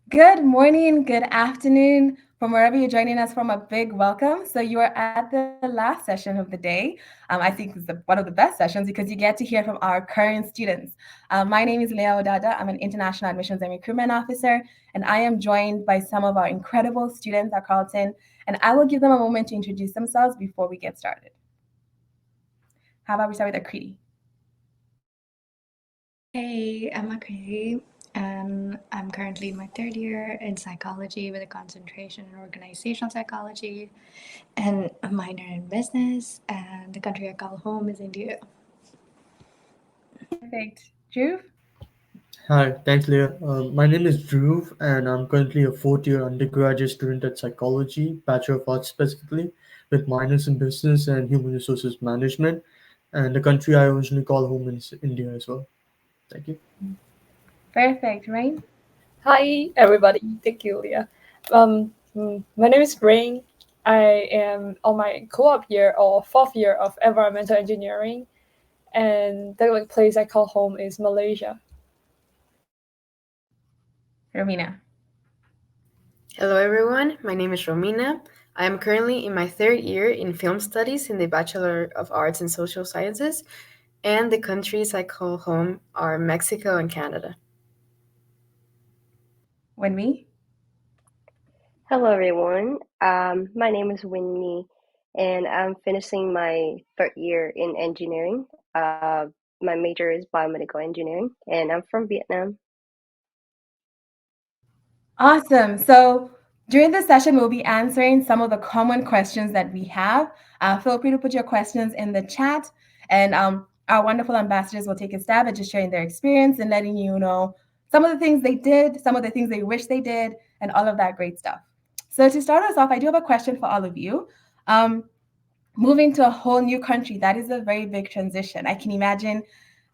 Good morning, good afternoon, from wherever you're joining us from. A big welcome. So you are at the last session of the day. I think it's one of the best sessions because you get to hear from our current students. My name is Leah Odada. I'm an international admissions and recruitment officer, and I am joined by some of our incredible students at Carleton. And I will give them a moment to introduce themselves before we get started. How about we start with Akriti? Hey, I'm Akriti, and I'm currently in my third year in psychology with a concentration in organizational psychology and a minor in business. And the country I call home is India. Perfect. Drew? Hi, thanks, Leah. My name is Dhruv, and I'm currently a fourth year undergraduate student at psychology, Bachelor of Arts specifically, with minors in business and human resources management. And the country I originally call home is India as well. Thank you. Perfect, right? Hi, everybody. Thank you, Leah. My name is Rain. I am on my co-op year or fourth year of environmental engineering, and the place I call home is Malaysia. Romina. Hello, everyone. My name is Romina. I am currently in my third year in film studies in the Bachelor of Arts in Social Sciences, and the countries I call home are Mexico and Canada. Wenmi? Hello, everyone. My name is Winnie, and I'm finishing my third year in engineering. My major is biomedical engineering, and I'm from Vietnam. Awesome. So during this session, we'll be answering some of the common questions that we have. Feel free to put your questions in the chat, and our wonderful ambassadors will take a stab at just sharing their experience and letting you know some of the things they did, some of the things they wish they did, and all of that great stuff. So to start us off, I do have a question for all of you. Um, Moving to a whole new country, that is a very big transition. I can imagine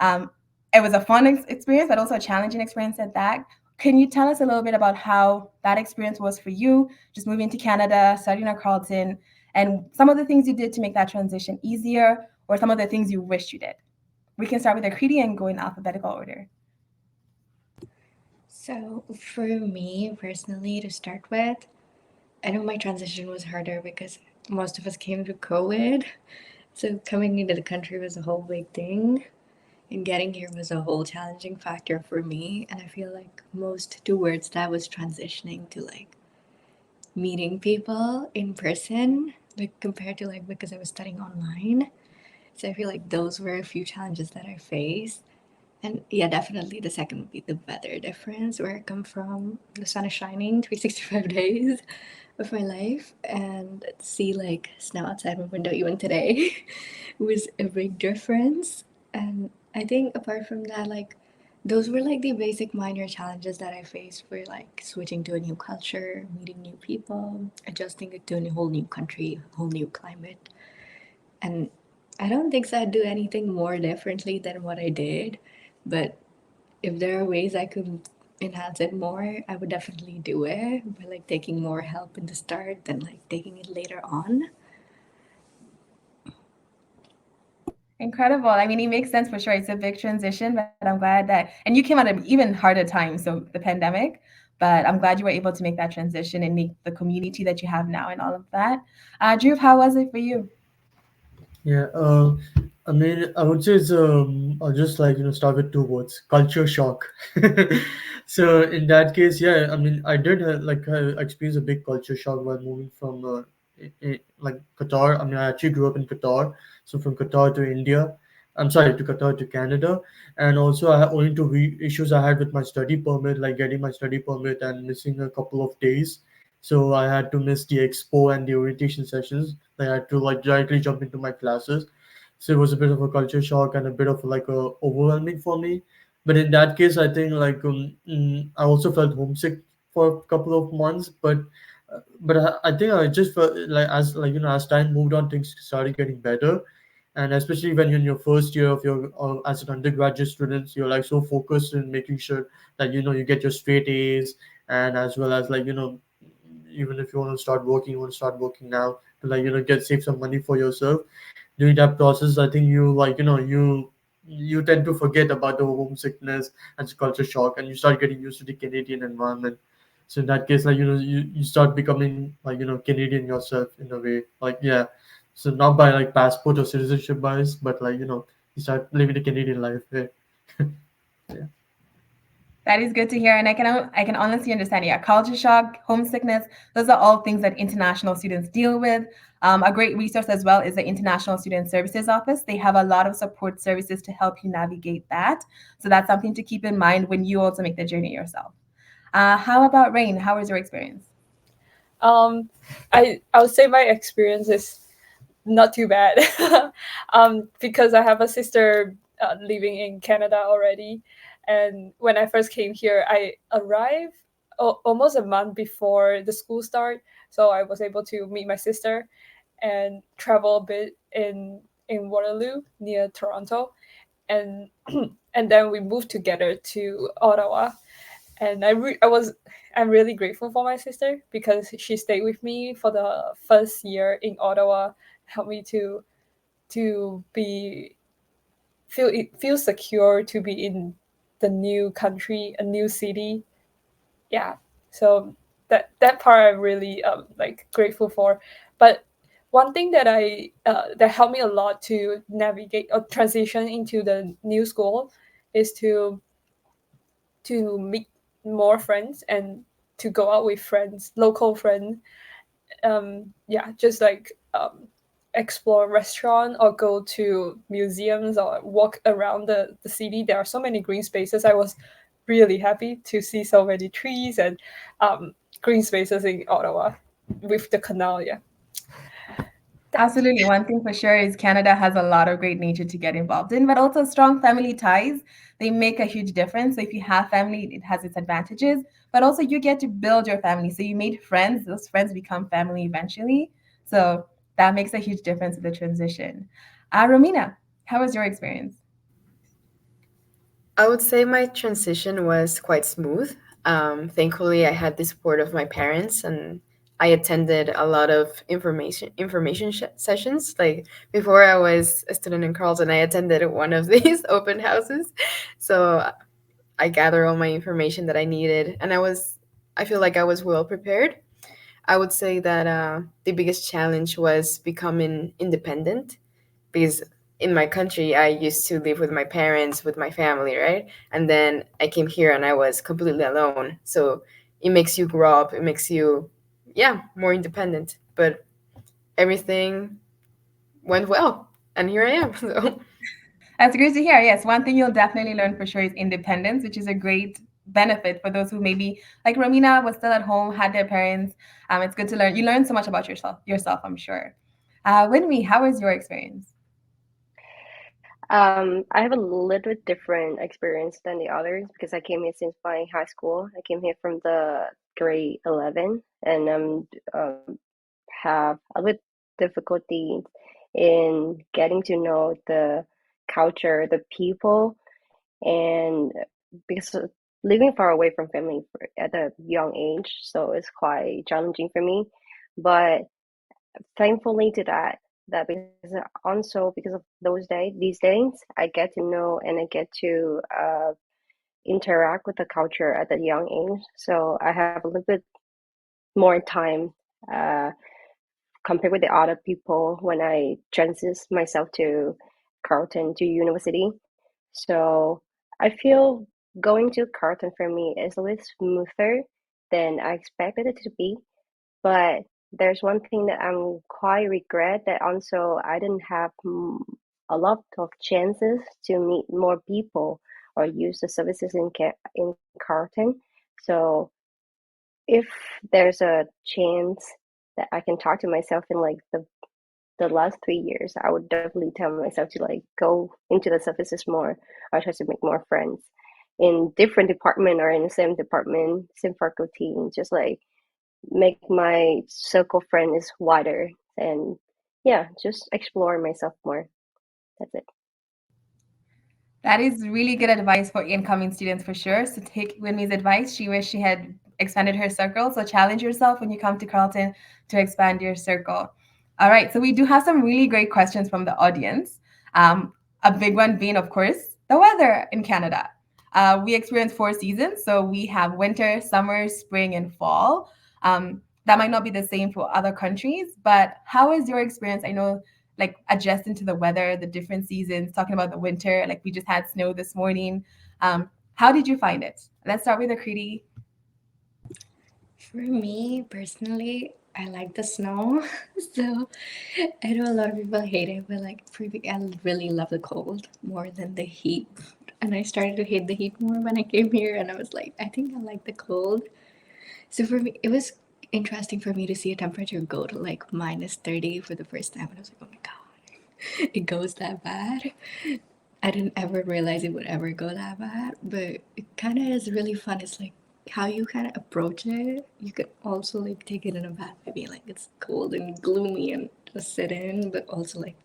um, it was a fun experience, but also a challenging experience at that. Can you tell us a little bit about how that experience was for you, just moving to Canada, studying at Carleton, and some of the things you did to make that transition easier, or some of the things you wish you did? We can start with Akriti and go in alphabetical order. So, for me personally, to start with, I know my transition was harder because most of us came through COVID. So, coming into the country was a whole big thing. And getting here was a whole challenging factor for me. And I feel like most towards that was transitioning to like meeting people in person, like compared to like because I was studying online. So I feel like those were a few challenges that I faced. And yeah, definitely the second would be the weather difference. Where I come from, the sun is shining 365 days of my life, and see like snow outside my window even today was a big difference. And I think apart from that, like those were like the basic minor challenges that I faced for like switching to a new culture, meeting new people, adjusting it to a whole new country, whole new climate. And I don't think so I'd do anything more differently than what I did, but if there are ways I could enhance it more, I would definitely do it by like taking more help in the start than like taking it later on. Incredible. I mean, it makes sense for sure. It's a big transition, but I'm glad that, and you came at an even harder time, so the pandemic, but I'm glad you were able to make that transition and make the community that you have now and all of that. Drew, how was it for you? Yeah, I mean, I would say it's I'll just start with two words: culture shock. So in that case, yeah, I mean, I did experience a big culture shock while moving from like Qatar. I mean, I actually grew up in Qatar, so from Qatar to India. I'm sorry, to Qatar to Canada, and also owing to issues I had with my study permit, like getting my study permit and missing a couple of days. So I had to miss the expo and the orientation sessions. I had to like directly jump into my classes. So it was a bit of a culture shock and a bit of like a overwhelming for me. But in that case, I think I also felt homesick for a couple of months. But I think I just felt like as time moved on, things started getting better. And especially when you're in your first year of your as an undergraduate student, you're like so focused in making sure that you get your straight A's, and as well as even if you want to start working, you want to start working now to get save some money for yourself. During that process, I think you tend to forget about the homesickness and culture shock, and you start getting used to the Canadian environment. So in that case, like you start becoming like Canadian yourself in a way. Like yeah, so not by like passport or citizenship bias, but like you start living a Canadian life. Right? Yeah. That is good to hear, and I can honestly understand. Yeah, culture shock, homesickness, those are all things that international students deal with. A great resource as well is the International Student Services Office. They have a lot of support services to help you navigate that. So that's something to keep in mind when you also make the journey yourself. How about Rain? How was your experience? Um, I would say my experience is not too bad, because I have a sister living in Canada already, and when I first came here, I arrived almost a month before the school start, so I was able to meet my sister and travel a bit in Waterloo near Toronto, and and then we moved together to Ottawa, and I'm really grateful for my sister because she stayed with me for the first year in Ottawa, helped me to be feel secure to be in the new country, a new city. Yeah, so that part I'm really like grateful for. But one thing that that helped me a lot to navigate or transition into the new school is to meet more friends and to go out with friends, local friends. Yeah, just like explore restaurant or go to museums or walk around the city. There are so many green spaces. I was really happy to see so many trees and um, green spaces in Ottawa with the canal. Yeah, that's Absolutely. One thing for sure is Canada has a lot of great nature to get involved in, but also strong family ties. They make a huge difference. So if you have family, it has its advantages, but also you get to build your family. So you made friends, those friends become family eventually. So that makes a huge difference in the transition. Romina, how was your experience? I would say my transition was quite smooth. Thankfully, I had the support of my parents, and I attended a lot of sessions. Like before, I was a student in Carleton. I attended one of these open houses, so I gathered all my information that I needed, and I feel like I was well prepared. I would say that the biggest challenge was becoming independent because in my country I used to live with my parents, with my family, right? And then I came here and I was completely alone. So it makes you grow up, it makes you, yeah, more independent. But everything went well, and here I am. So That's great to hear. Yes, one thing you'll definitely learn for sure is independence, which is a great benefit for those who maybe like Romina was still at home, had their parents. It's good to learn. You learn so much about yourself, I'm sure. Winmi, how was your experience? I have a little bit different experience than the others because I came here since my high school. I came here from the grade 11 and have a little bit difficulty in getting to know the culture, the people, and because living far away from family at a young age, so it's quite challenging for me. But thankfully to that because also because of these days, I get to know and I get to interact with the culture at a young age. So I have a little bit more time uh, compared with the other people when I transit myself to Carleton to university. So I feel going to Carleton for me is a little smoother than I expected it to be. But there's one thing that I'm quite regret that also I didn't have a lot of chances to meet more people or use the services in Carleton. So if there's a chance that I can talk to myself in like the last 3 years, I would definitely tell myself to like go into the services more or try to make more friends in different department or in the same department, same faculty, and just like make my circle friend is wider and yeah, just explore myself more. That's it. That is really good advice for incoming students for sure. So take Winnie's advice. She wished she had expanded her circle. So challenge yourself when you come to Carleton to expand your circle. All right. So we do have some really great questions from the audience. A big one being, of course, the weather in Canada. we experience 4 seasons. So we have winter, summer, spring, and fall. That might not be the same for other countries, but how is your experience? I know, like, adjusting to the weather, the different seasons, talking about the winter, like we just had snow this morning. How did you find it? Let's start with Akriti. For me personally, I like the snow. So I know a lot of people hate it, but like for me, I really love the cold more than the heat. And I started to hate the heat more when I came here, and I was like, I think I like the cold. So for me, it was interesting for me to see a temperature go to like -30 for the first time, and I was like, oh my god, it goes that bad. I didn't ever realize it would ever go that bad, but it kind of is really fun. It's like how you kind of approach it. You could also like take it in a bad way, being like it's cold and gloomy and just sit in, but also like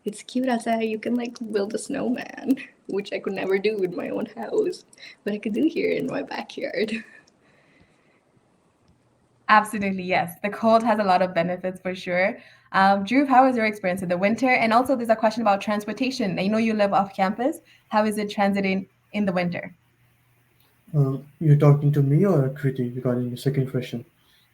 it's cute outside. You can like build a snowman, which I could never do in my own house, but I could do here in my backyard. Absolutely, yes. The cold has a lot of benefits for sure. Drew, how was your experience in the winter? And also, there's a question about transportation. I know you live off campus. How is it transiting in the winter? You're talking to me or Kriti regarding the second question?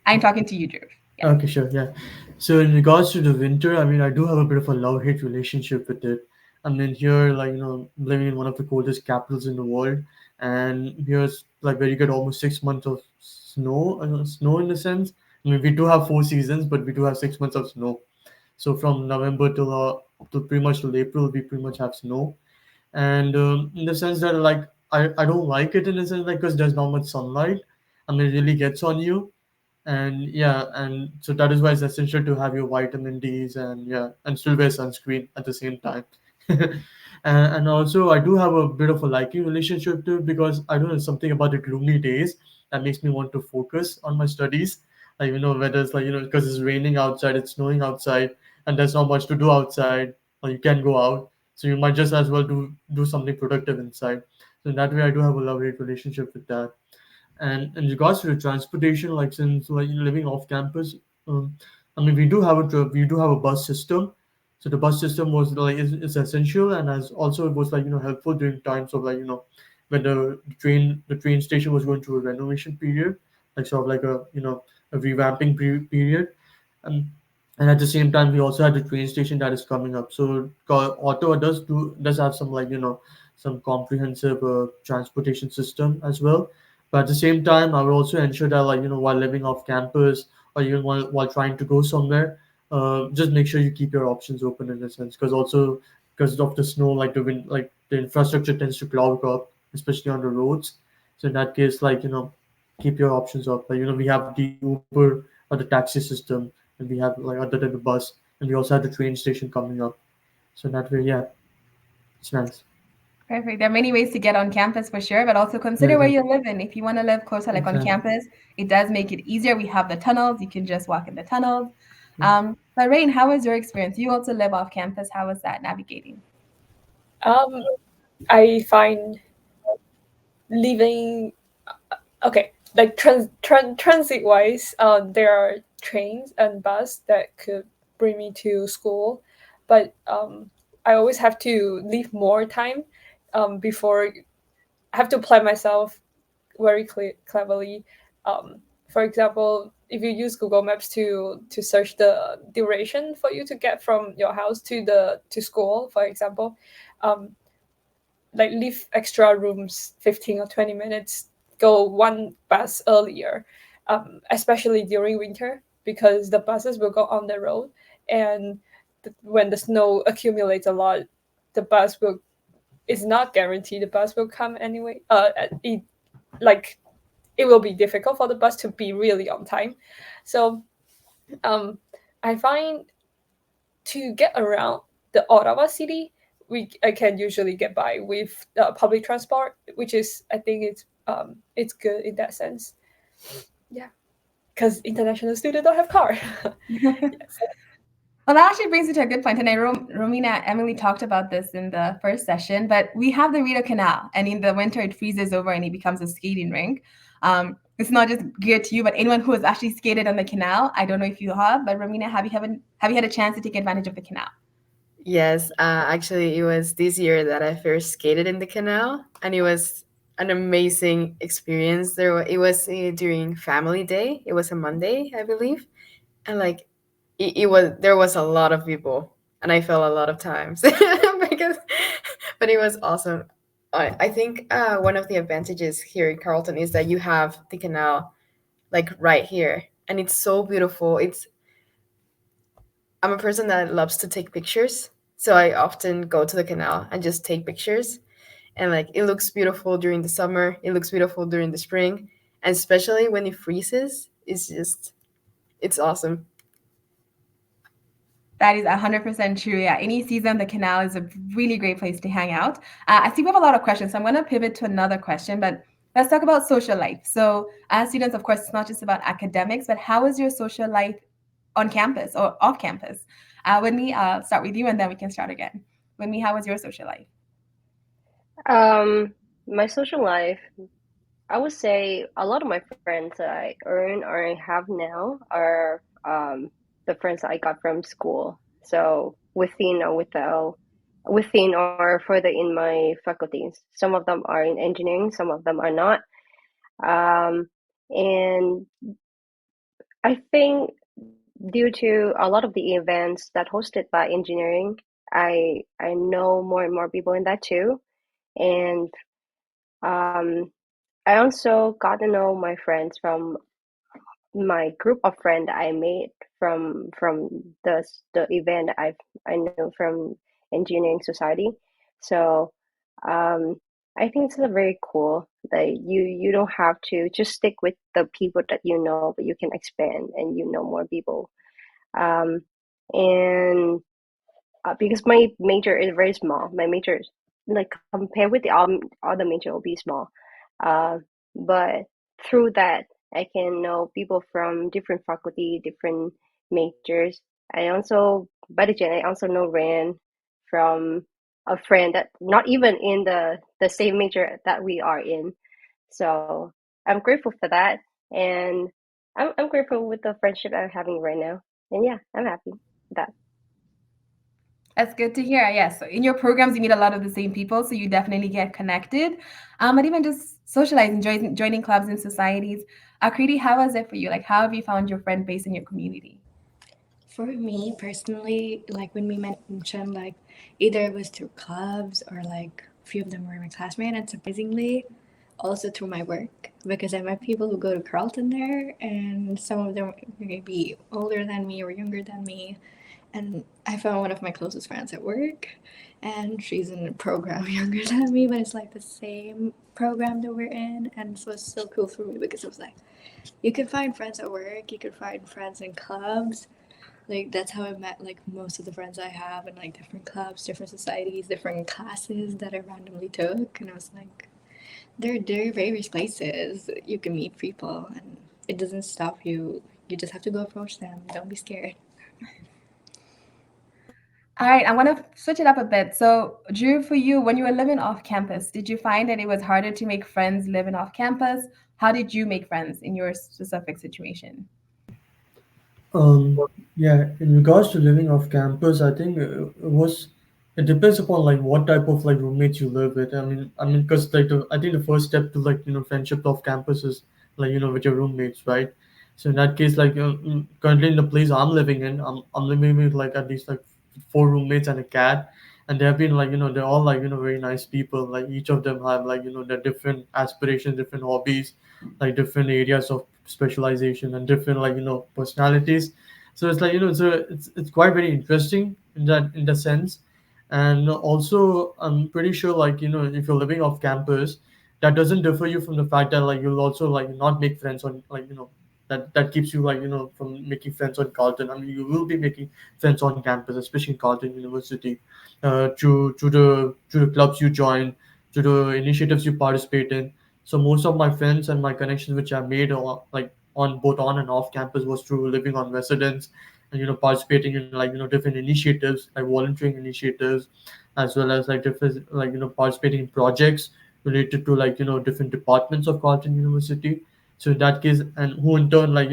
I'm talking to you, Drew. Yes. Okay, sure, yeah. So in regards to the winter, I mean, I do have a bit of a love-hate relationship with it. I mean, here, like, living in one of the coldest capitals in the world, and here's like where you get almost 6 months of snow, snow in a sense. I mean, we do have 4 seasons, but we do have 6 months of snow. So from November to pretty much till April, we pretty much have snow. And in the sense that like I don't like it in a sense like because there's not much sunlight. I mean, it really gets on you, and yeah, and so that is why it's essential to have your vitamin D's and yeah, and still wear sunscreen at the same time. And also I do have a bit of a liking relationship to it because I don't know, something about the gloomy days that makes me want to focus on my studies, like whether it's like because it's raining outside, it's snowing outside, and there's not much to do outside, or you can go out, so you might just as well do something productive inside. So in that way I do have a love hate relationship with that. And in regards to the transportation, like since like living off campus, I mean we do have a bus system. So the bus system was like is essential and as also it was like helpful during times of like when the train station was going through a renovation period, like sort of like a revamping period. And and at the same time we also had the train station that is coming up. So Ottawa does have some like some comprehensive transportation system as well. But at the same time, I will also ensure that, like, while living off campus or even while trying to go somewhere, just make sure you keep your options open in a sense. Because also, because of the snow, like like the infrastructure tends to clog up, especially on the roads. So in that case, like, keep your options up. Like, we have the Uber or the taxi system, and we have like other than the bus, and we also have the train station coming up. So in that way, yeah, it's nice. Perfect. There are many ways to get on campus for sure, but also Yeah, consider where you're living. If you want to live closer, like on exactly. campus, it does make it easier. We have the tunnels. You can just walk in the tunnels. Yeah. But Rain, how was your experience? You also live off campus. How was that navigating? Um, I find living okay, like transit wise, there are trains and bus that could bring me to school, but I always have to leave more time before I have to plan myself very cleverly. For example, if you use Google Maps to search the duration for you to get from your house to school, for example, um, like leave extra rooms 15 or 20 minutes, go one bus earlier, especially during winter because the buses will go on the road, and when the snow accumulates a lot, the bus will it's not guaranteed the bus will come anyway. It like it will be difficult for the bus to be really on time. So um, I find to get around the Ottawa city, we I can usually get by with public transport, which is I think it's good in that sense. Yeah, because international students don't have car. Yes. Well, that actually brings me to a good point. And Romina, Emily talked about this in the first session, but we have the Rideau Canal, and in the winter it freezes over and it becomes a skating rink. It's not just geared to you, but anyone who has actually skated on the canal. I don't know if you have, but Romina, have you had a chance to take advantage of the canal? Yes, actually, it was this year that I first skated in the canal, and it was an amazing experience. It was during Family Day. It was a Monday, I believe, and like it was there was a lot of people, and I fell a lot of times because, but it was awesome. I think one of the advantages here in Carleton is that you have the canal like right here, and it's so beautiful. I'm a person that loves to take pictures, so I often go to the canal and just take pictures. And like it looks beautiful during the summer, it looks beautiful during the spring, and especially when it freezes, it's awesome. That is 100% true. Yeah, any season, the canal is a really great place to hang out. I see we have a lot of questions, so I'm going to pivot to another question, but let's talk about social life. So, as students, of course, it's not just about academics, but how is your social life on campus or off campus? Whitney, I'll start with you and then we can start again. Whitney, how was your social life? My social life, I would say a lot of my friends that I earn or I have now are the friends that I got from school. So within or further in my faculties. Some of them are in engineering, some of them are not. Um, and I think due to a lot of the events that hosted by engineering, I know more and more people in that too. And um, I also got to know my friends from my group of friends I made from the event I know from engineering society. So um, I think it's a very cool that you don't have to just stick with the people that you know, but you can expand and you know more people. Um, and because my major is very small. My major is like compared with the other major will be small. Uh, but through that, I can know people from different faculty, different majors. I also, by the gen, I also know Rand from a friend that not even in the same major that we are in. So I'm grateful for that, and I'm grateful with the friendship I'm having right now. And yeah, I'm happy with that. That's good to hear. Yes. So in your programs, you meet a lot of the same people, so you definitely get connected. But even just socializing, joining clubs and societies. Akriti, how was it for you? Like, how have you found your friend base in your community? For me personally, like when we mentioned, like either it was through clubs or like a few of them were my classmates, and surprisingly, also through my work because I met people who go to Carleton there, and some of them may be older than me or younger than me. And I found one of my closest friends at work, and she's in a program younger than me, but it's like the same program that we're in. And so it's so cool for me because it was like you can find friends at work, you can find friends in clubs, like that's how I met like most of the friends I have in like different clubs, different societies, different classes that I randomly took, and I was like, there are various places you can meet people, and it doesn't stop you. You just have to go approach them. Don't be scared. All right, I want to switch it up a bit. So, Drew, for you, when you were living off campus, did you find that it was harder to make friends living off campus? How did you make friends in your specific situation? Um, yeah, in regards to living off campus, I think it depends upon like what type of like roommates you live with. I mean, because like I think the first step to like friendship off campus is like with your roommates, right? So in that case, like currently in the place I'm living in, I'm living with like at least like four roommates and a cat, and they have been like they're all like very nice people. Like each of them have like their different aspirations, different hobbies, like different areas of specialization and different like personalities. So it's like so it's quite very interesting in that sense. And also I'm pretty sure like if you're living off campus, that doesn't differ you from the fact that like you'll also like not make friends on like that keeps you like from making friends on Carleton. I mean, you will be making friends on campus, especially in Carleton University, to the clubs you join, to the initiatives you participate in. So most of my friends and my connections which I made on both on and off campus was through living on residence, and participating in like different initiatives like volunteering initiatives, as well as like different like participating in projects related to like different departments of Carleton University. So in that case, and who in turn like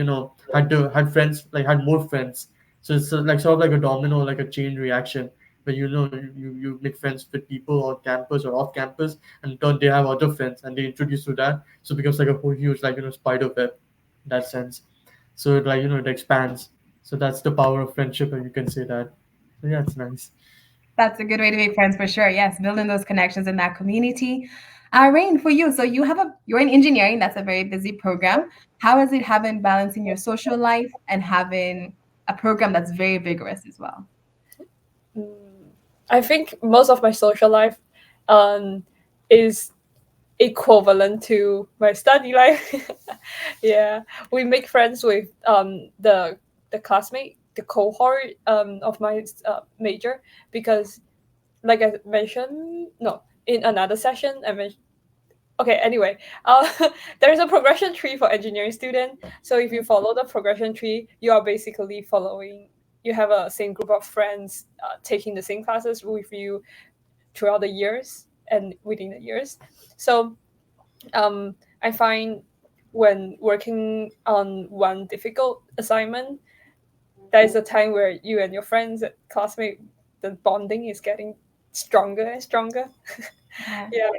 had friends, like had more friends. So it's like sort of like a domino, like a chain reaction, where you make friends with people on campus or off campus, and in turn they have other friends and they introduce to that, so it becomes like a whole huge like spider web in that sense. So it like it expands. So that's the power of friendship, and you can say that. So yeah, it's nice. That's a good way to make friends for sure. Yes, building those connections in that community. Rain, for you, so you're in engineering. That's a very busy program. How is it having balancing your social life and having a program that's very vigorous as well? Mm, I think most of my social life um, is equivalent to my study life. Yeah, we make friends with the classmate, the cohort of my major, because like I mentioned, no, in another session I mentioned. Okay, anyway, uh, there's a progression tree for engineering student. So if you follow the progression tree, you are basically following. You have a same group of friends taking the same classes with you throughout the years and within the years. So I find when working on one difficult assignment, there is a time where you and your friends, classmate, the bonding is getting stronger and stronger. Yeah. Yeah,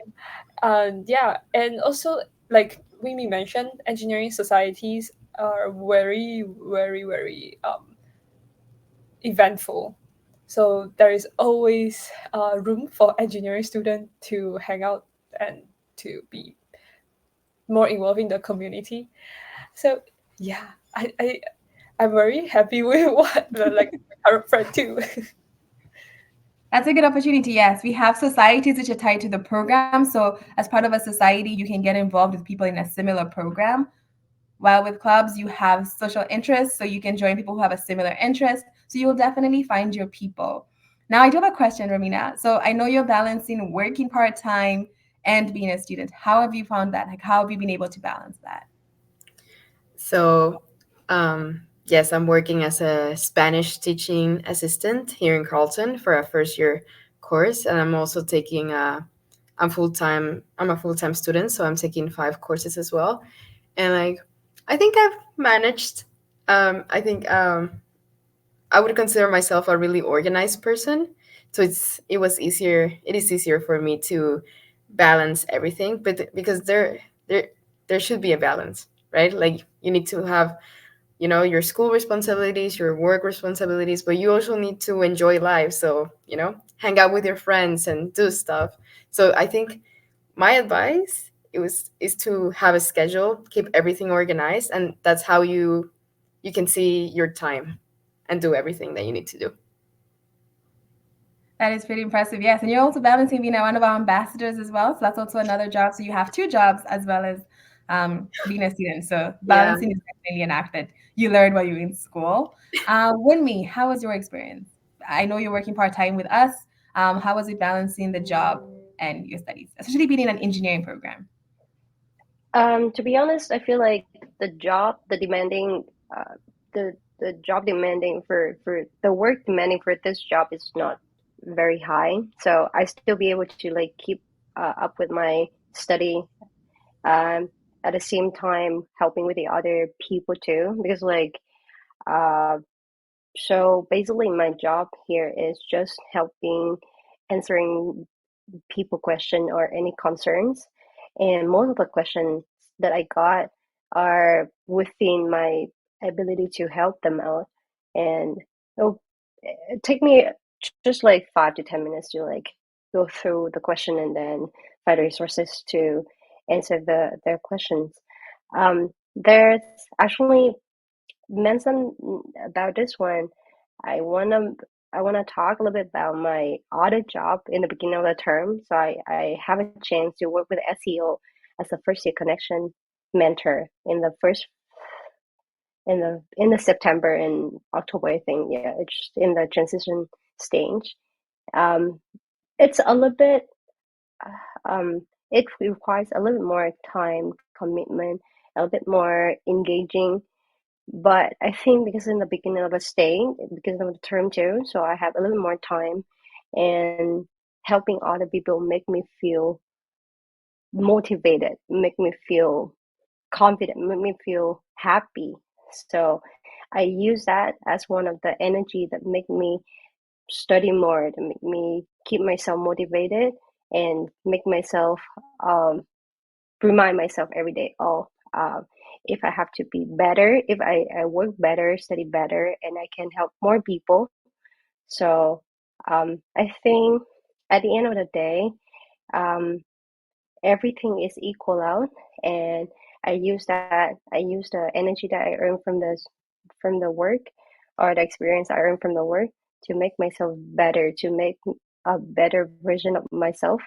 and yeah, and also like Mimi mentioned, engineering societies are very, very, very eventful. So there is always room for engineering students to hang out and to be more involved in the community. So yeah, I'm very happy with what like my current friend too. That's a good opportunity. Yes, we have societies which are tied to the program. So, as part of a society, you can get involved with people in a similar program. While with clubs, you have social interests, so you can join people who have a similar interest. So, you'll definitely find your people. Now, I do have a question, Romina. So, I know you're balancing working part time and being a student. How have you found that? Like, how have you been able to balance that? So, yes, I'm working as a Spanish teaching assistant here in Carleton for a first year course, and I'm also taking I'm full time. I'm a full time student, so I'm taking 5 courses as well. And like, I think I've managed. I think I would consider myself a really organized person, so it was easier. It is easier for me to balance everything, but because there should be a balance, right? Like you need to have your school responsibilities, your work responsibilities, but you also need to enjoy life. So hang out with your friends and do stuff. So I think my advice is to have a schedule, keep everything organized, and that's how you can see your time and do everything that you need to do. That is pretty impressive. Yes. And you're also balancing being one of our ambassadors as well. So that's also another job. So you have two jobs as well as being a student. So Yeah. balancing is definitely an act that you learned while you were in school. Winmi, how was your experience? I know you're working part time with us. How was it balancing the job and your studies, especially being in an engineering program? To be honest, I feel like uh, the job demanding for the work demanding for this job is not very high. So I still be able to like keep up with my study, um, at the same time helping with the other people too. Because uh, so basically my job here is just helping answering people question or any concerns. And most of the questions that I got are within my ability to help them out. And it take me just like 5 to 10 minutes to like go through the question and then find resources to answer their questions. There's actually mentioned about this one. I wanna I wanna talk a little bit about my audit job in the beginning of the term. So I have a chance to work with SEO as a first year connection mentor in the first in the September and October, I think. Yeah, it's in the transition stage. Um, it's a little bit it requires a little bit more time commitment, a little bit more engaging, but I think because in the beginning of a stay, because of the term too, so I have a little more time, and helping other people make me feel motivated, make me feel confident, make me feel happy. So I use that as one of the energy that make me study more, to make me keep myself motivated and make myself remind myself every day, oh, if I have to be better, if I work better, study better, and I can help more people. So I think at the end of the day, um, everything is equal out, and I use the energy that I earn from the work, or the experience I earn from the work, to make myself better, to make a better version of myself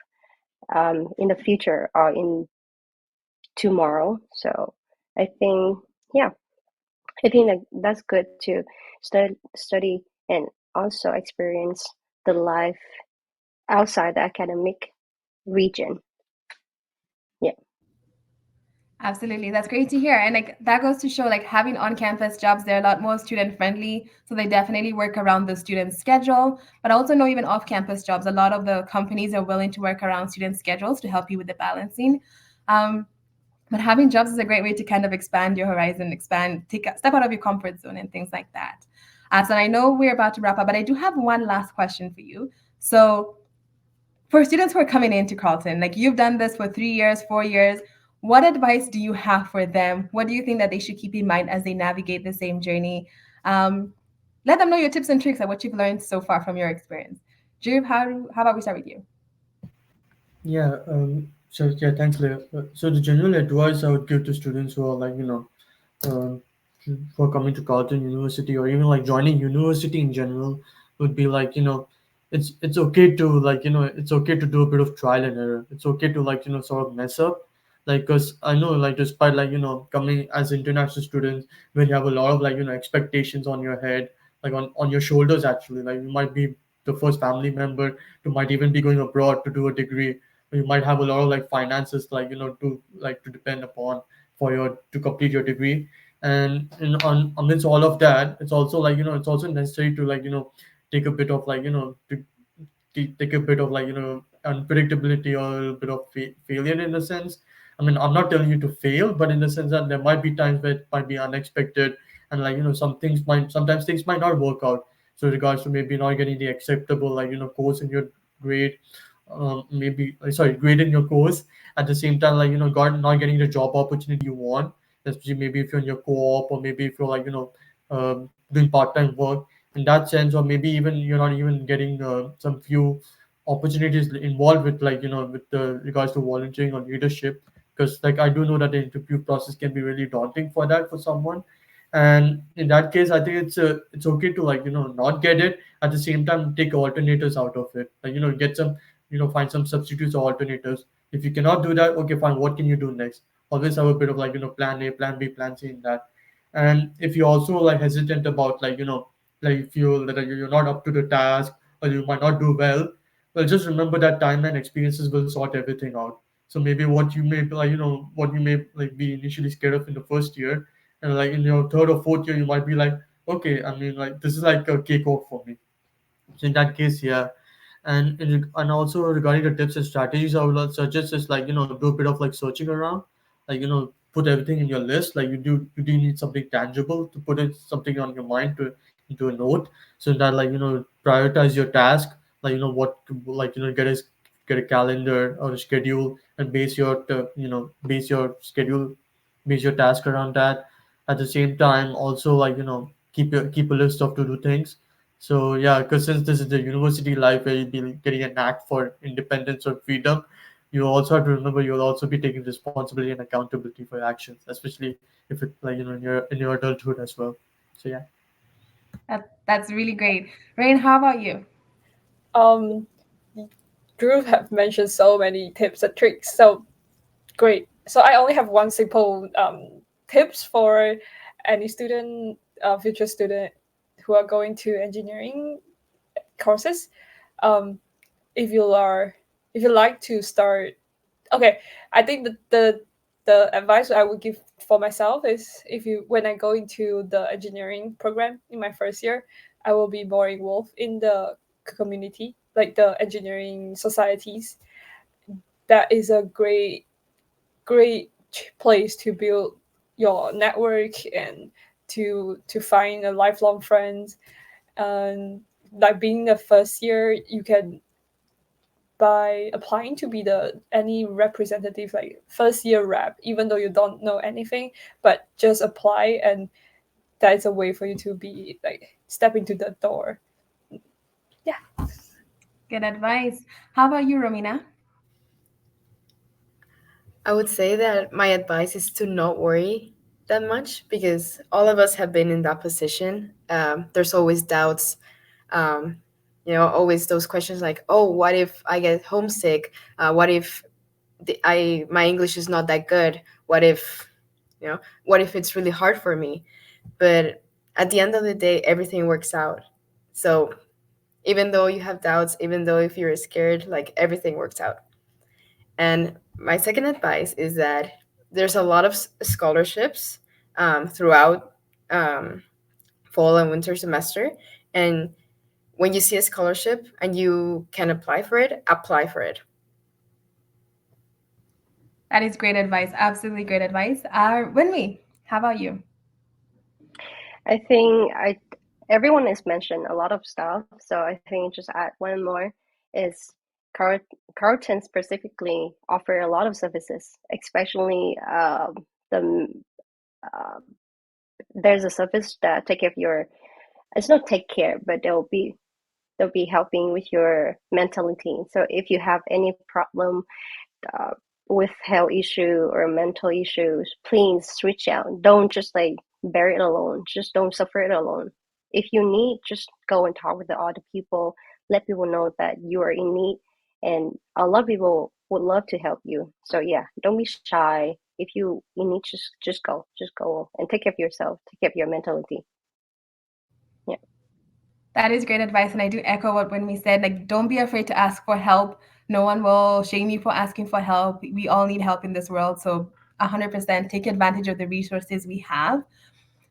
in the future or in tomorrow. So I think, yeah, I think that that's good to study and also experience the life outside the academic region. Yeah. Absolutely. That's great to hear. And like that goes to show like having on-campus jobs, they're a lot more student friendly. So they definitely work around the student schedule. But I also know even off-campus jobs, a lot of the companies are willing to work around student schedules to help you with the balancing. Um, but having jobs is a great way to kind of expand your horizon, expand, take a step out of your comfort zone and things like that. So I know we're about to wrap up, but I do have one last question for you. So for students who are coming into Carleton, like you've done this for 3 years, 4 years, what advice do you have for them? What do you think that they should keep in mind as they navigate the same journey? Um, Let them know your tips and tricks and what you've learned so far from your experience. Drew, how about we start with you? Yeah, so yeah, thanks, Leah. So the general advice I would give to students who are like, um, for coming to Carleton University or even like joining university in general would be like, it's okay to like, it's okay to do a bit of trial and error. It's okay to like, sort of mess up. Like, cause I know like despite like, coming as international students, when you have a lot of like, expectations on your head, like on your shoulders actually, like you might be the first family member to might even be going abroad to do a degree. You might have a lot of like finances like, to depend upon for your to complete your degree, and on amidst all of that, it's also like it's also necessary to like take a bit of like take a bit of like unpredictability or a bit of failure in a sense. I mean, I'm not telling you to fail, but in the sense that there might be times where it might be unexpected, and like sometimes things might not work out. So regards to maybe not getting the acceptable like course in your grade, maybe sorry grade in your course, at the same time like not getting the job opportunity you want, especially maybe if you're in your co-op, or maybe if you're like doing part-time work in that sense, or maybe even you're not even getting some few opportunities involved with like with the regards to volunteering or leadership, because like I do know that the interview process can be really daunting for that for someone. And in that case, I think it's okay to like not get it, at the same time take alternatives out of it, like get some find some substitutes or alternatives. If you cannot do that, okay, fine, what can you do next? Always have a bit of like plan A, plan B, plan C in that. And if you're also like hesitant about like like you feel that you're not up to the task, or you might not do well, well, just remember that time and experiences will sort everything out. So maybe what you may like what you may like be initially scared of in the first year, and like in your third or fourth year you might be like, okay, I mean, like this is like a cakewalk for me. So in that case, yeah. And also regarding the tips and strategies, I would like suggest is like do a bit of like searching around, like put everything in your list. Like you do need something tangible to put it something on your mind to into a note, so that like prioritize your task. Like what to, like get a calendar or a schedule, and base your schedule, base your task around that. At the same time, also like keep a list of to do things. So yeah, because since this is the university life where you'll be getting a knack for independence or freedom, you also have to remember you'll also be taking responsibility and accountability for your actions, especially if it like in your adulthood as well. So yeah. That's really great. Rain, how about you? Um, Drew have mentioned so many tips and tricks. So great. So I only have one simple tips for any student, future student who are going to engineering courses. Um, if you are, if you like to start, okay, I think the advice I would give for myself is, if you when I go into the engineering program in my first year, I will be more involved in the community, like the engineering societies. That is a great place to build your network and to find a lifelong friends. And like being the first year, you can, by applying to be the any representative, like first year rep, even though you don't know anything, but just apply, and that is a way for you to be like step into the door. Yeah. Good advice. How about you, Romina? I would say that my advice is to not worry that much because all of us have been in that position. There's always doubts, um, always those questions like, oh, what if I get homesick? What if my English is not that good? What if, what if it's really hard for me? But at the end of the day, everything works out. So even though you have doubts, even though if you're scared, like everything works out. And my second advice is that there's a lot of scholarships throughout um, fall and winter semester. And when you see a scholarship and you can apply for it, apply for it. That is great advice. Absolutely great advice. Winmy, how about you? I think everyone has mentioned a lot of stuff, so I think just add one more is Car- Carlton specifically offer a lot of services, especially the uh, there's a service that take care of your, it's not take care, but they'll be helping with your mentality. So if you have any problem uh, with health issue or mental issues, please reach out. Don't just like bear it alone. Just don't suffer it alone. If you need, just go and talk with the other people. Let people know that you are in need, and a lot of people would love to help you. So yeah, don't be shy. If you need, just go and take care of yourself. Take care of your mentality. Yeah. That is great advice. And I do echo what when we said, like, don't be afraid to ask for help. No one will shame you for asking for help. We all need help in this world. So 100% take advantage of the resources we have.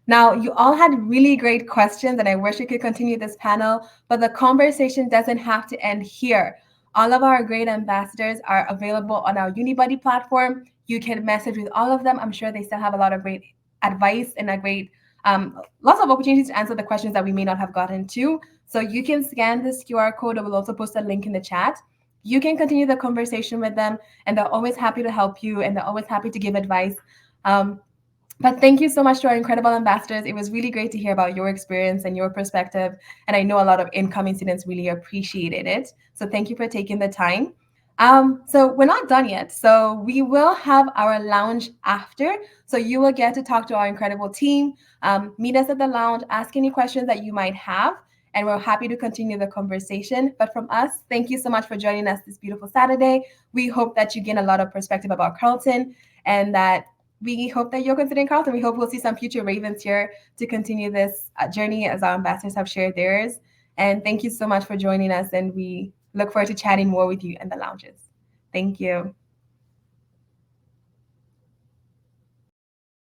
Now, you all had really great questions, and I wish we could continue this panel, but the conversation doesn't have to end here. All of our great ambassadors are available on our Unibuddy platform. You can message with all of them. I'm sure they still have a lot of great advice and a great lots of opportunities to answer the questions that we may not have gotten to. So you can scan this QR code, or we'll also post a link in the chat. You can continue the conversation with them, and they're always happy to help you, and they're always happy to give advice. But thank you so much to our incredible ambassadors. It was really great to hear about your experience and your perspective. And I know a lot of incoming students really appreciated it. So thank you for taking the time. So we're not done yet. So we will have our lounge after. So you will get to talk to our incredible team, meet us at the lounge, ask any questions that you might have. And we're happy to continue the conversation. But from us, thank you so much for joining us this beautiful Saturday. We hope that you gain a lot of perspective about Carleton, and that we hope that you're considering Carleton. We hope we'll see some future Ravens here to continue this journey as our ambassadors have shared theirs. And thank you so much for joining us. And we look forward to chatting more with you in the lounges. Thank you.